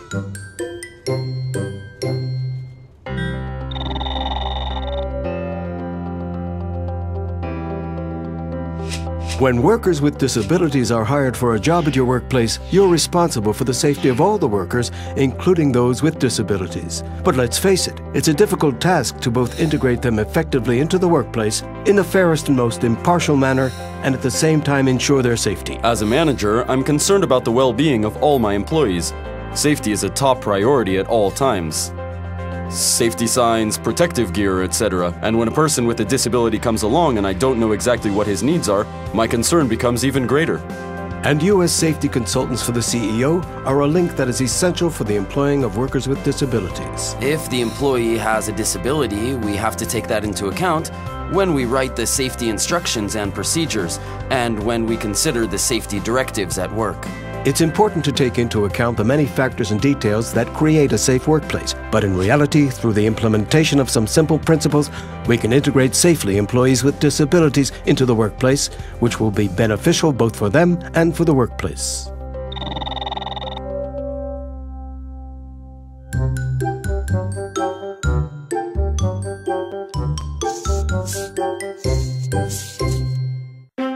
When workers with disabilities are hired for a job at your workplace, you're responsible for the safety of all the workers, including those with disabilities. But let's face it, it's a difficult task to both integrate them effectively into the workplace in the fairest and most impartial manner, and at the same time ensure their safety. As a manager, I'm concerned about the well-being of all my employees. Safety is a top priority at all times. Safety signs, protective gear, etc. And when a person with a disability comes along and I don't know exactly what his needs are, my concern becomes even greater. And you as safety consultants for the CEO are a link that is essential for the employing of workers with disabilities. If the employee has a disability, we have to take that into account when we write the safety instructions and procedures, and when we consider the safety directives at work. It's important to take into account the many factors and details that create a safe workplace, but in reality, through the implementation of some simple principles, we can integrate safely employees with disabilities into the workplace, which will be beneficial both for them and for the workplace.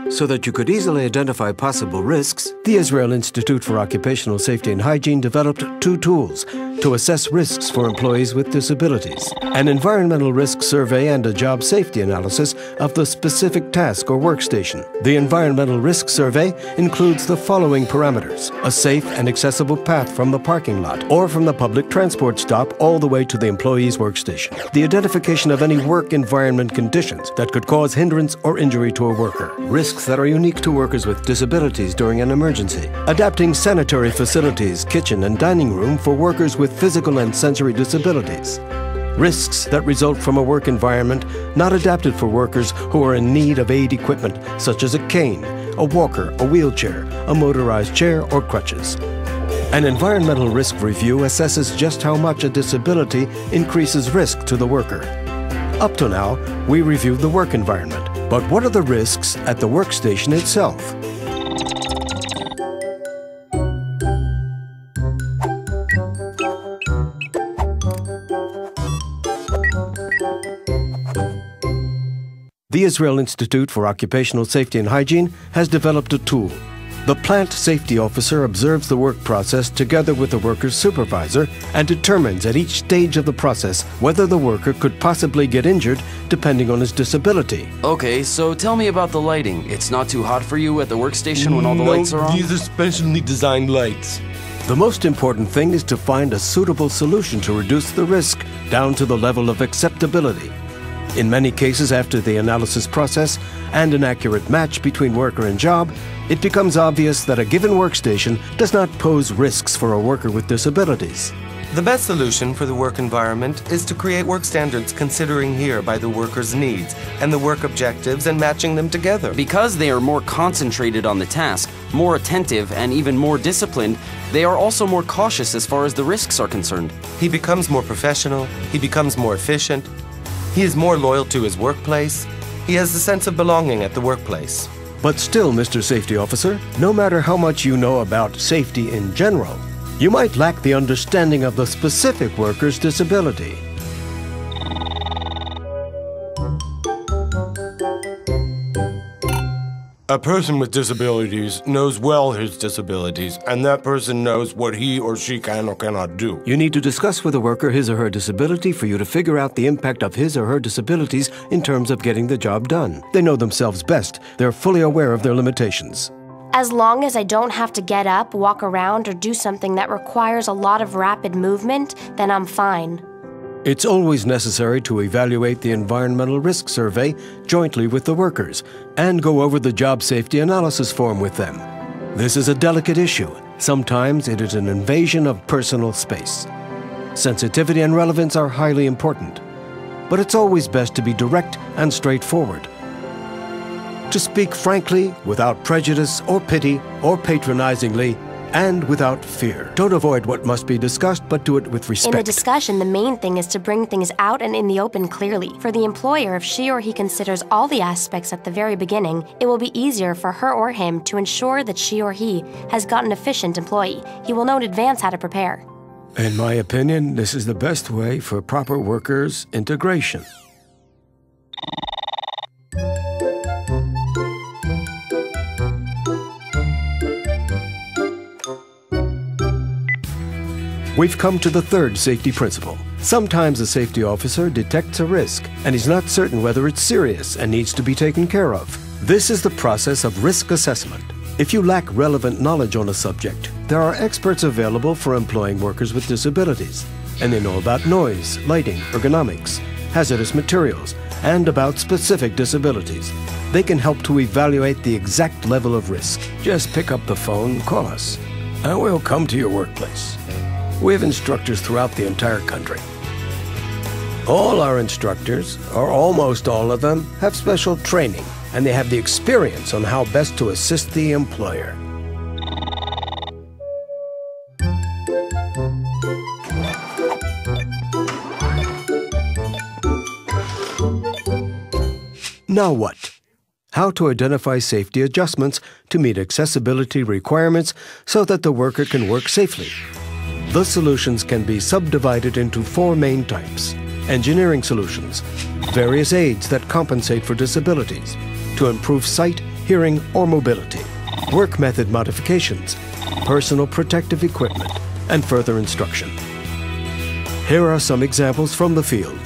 So that you could easily identify possible risks, the Israel Institute for Occupational Safety and Hygiene developed 2 tools to assess risks for employees with disabilities: an environmental risk survey and a job safety analysis of the specific task or workstation. The environmental risk survey includes the following parameters: a safe and accessible path from the parking lot or from the public transport stop all the way to the employee's workstation. The identification of any work environment conditions that could cause hindrance or injury to a worker. Risks that are unique to workers with disabilities during an emergency. Adapting sanitary facilities, kitchen and dining room for workers with physical and sensory disabilities. Risks that result from a work environment not adapted for workers who are in need of aid equipment, such as a cane, a walker, a wheelchair, a motorized chair, or crutches. An environmental risk review assesses just how much a disability increases risk to the worker. Up to now, we reviewed the work environment, but what are the risks at the workstation itself? The Israel Institute for Occupational Safety and Hygiene has developed a tool. The plant safety officer observes the work process together with the worker's supervisor and determines at each stage of the process whether the worker could possibly get injured depending on his disability. Okay, so tell me about the lighting. It's not too hot for you at the workstation when all the lights are on? These are specially designed lights. The most important thing is to find a suitable solution to reduce the risk down to the level of acceptability. In many cases, after the analysis process and an accurate match between worker and job, it becomes obvious that a given workstation does not pose risks for a worker with disabilities. The best solution for the work environment is to create work standards considering here by the worker's needs and the work objectives and matching them together. Because they are more concentrated on the task, more attentive, and even more disciplined, they are also more cautious as far as the risks are concerned. He becomes more professional, he becomes more efficient, he is more loyal to his workplace, he has a sense of belonging at the workplace. But still, Mr. Safety Officer, no matter how much you know about safety in general, you might lack the understanding of the specific worker's disability. A person with disabilities knows well his disabilities, and that person knows what he or she can or cannot do. You need to discuss with the worker his or her disability for you to figure out the impact of his or her disabilities in terms of getting the job done. They know themselves best. They're fully aware of their limitations. As long as I don't have to get up, walk around, or do something that requires a lot of rapid movement, then I'm fine. It's always necessary to evaluate the environmental risk survey jointly with the workers and go over the job safety analysis form with them. This is a delicate issue. Sometimes it is an invasion of personal space. Sensitivity and relevance are highly important, but it's always best to be direct and straightforward. To speak frankly, without prejudice or pity or patronizingly, and without fear. Don't avoid what must be discussed, but do it with respect. In the discussion, the main thing is to bring things out and in the open clearly. For the employer, if she or he considers all the aspects at the very beginning, it will be easier for her or him to ensure that she or he has got an efficient employee. He will know in advance how to prepare. In my opinion, this is the best way for proper workers' integration. We've come to the third safety principle. Sometimes a safety officer detects a risk and is not certain whether it's serious and needs to be taken care of. This is the process of risk assessment. If you lack relevant knowledge on a subject, there are experts available for employing workers with disabilities, and they know about noise, lighting, ergonomics, hazardous materials, and about specific disabilities. They can help to evaluate the exact level of risk. Just pick up the phone, call us, and we'll come to your workplace. We have instructors throughout the entire country. All our instructors, or almost all of them, have special training, and they have the experience on how best to assist the employer. Now what? How to identify safety adjustments to meet accessibility requirements so that the worker can work safely. The solutions can be subdivided into 4 main types. Engineering solutions, various aids that compensate for disabilities to improve sight, hearing, or mobility, work method modifications, personal protective equipment, and further instruction. Here are some examples from the field.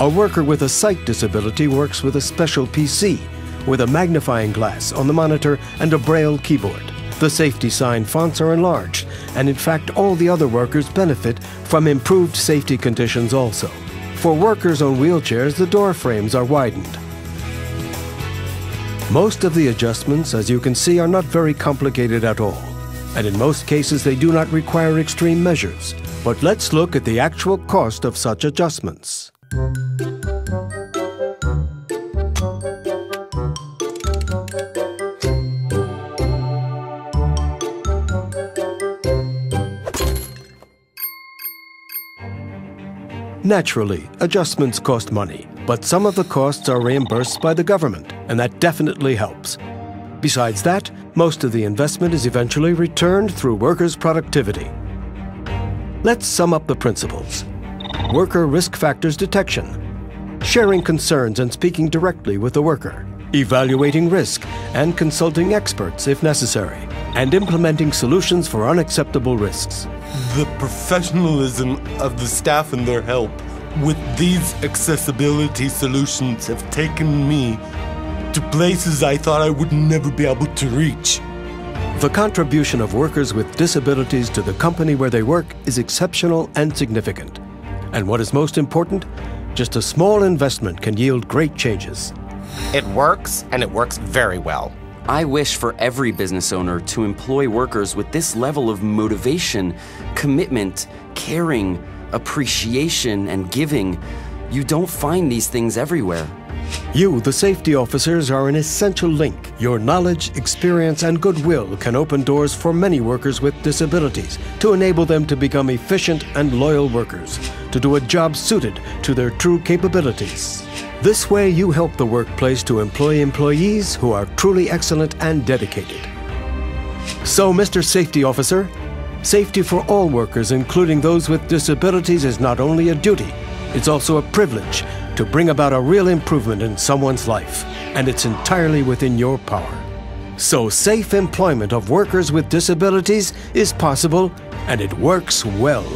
A worker with a sight disability works with a special PC with a magnifying glass on the monitor and a Braille keyboard. The safety sign fonts are enlarged, and in fact all the other workers benefit from improved safety conditions also. For workers on wheelchairs, the door frames are widened. Most of the adjustments, as you can see, are not very complicated at all, and in most cases they do not require extreme measures. But let's look at the actual cost of such adjustments. Naturally, adjustments cost money, but some of the costs are reimbursed by the government, and that definitely helps. Besides that, most of the investment is eventually returned through workers' productivity. Let's sum up the principles. Worker risk factors detection, sharing concerns and speaking directly with the worker, evaluating risk and consulting experts if necessary, and implementing solutions for unacceptable risks. The professionalism of the staff and their help with these accessibility solutions have taken me to places I thought I would never be able to reach. The contribution of workers with disabilities to the company where they work is exceptional and significant. And what is most important, just a small investment can yield great changes. It works, and it works very well. I wish for every business owner to employ workers with this level of motivation, commitment, caring, appreciation, and giving. You don't find these things everywhere. You, the safety officers, are an essential link. Your knowledge, experience, and goodwill can open doors for many workers with disabilities to enable them to become efficient and loyal workers, to do a job suited to their true capabilities. This way, you help the workplace to employ employees who are truly excellent and dedicated. So, Mr. Safety Officer, safety for all workers, including those with disabilities, is not only a duty, it's also a privilege to bring about a real improvement in someone's life, and it's entirely within your power. So, safe employment of workers with disabilities is possible, and it works well.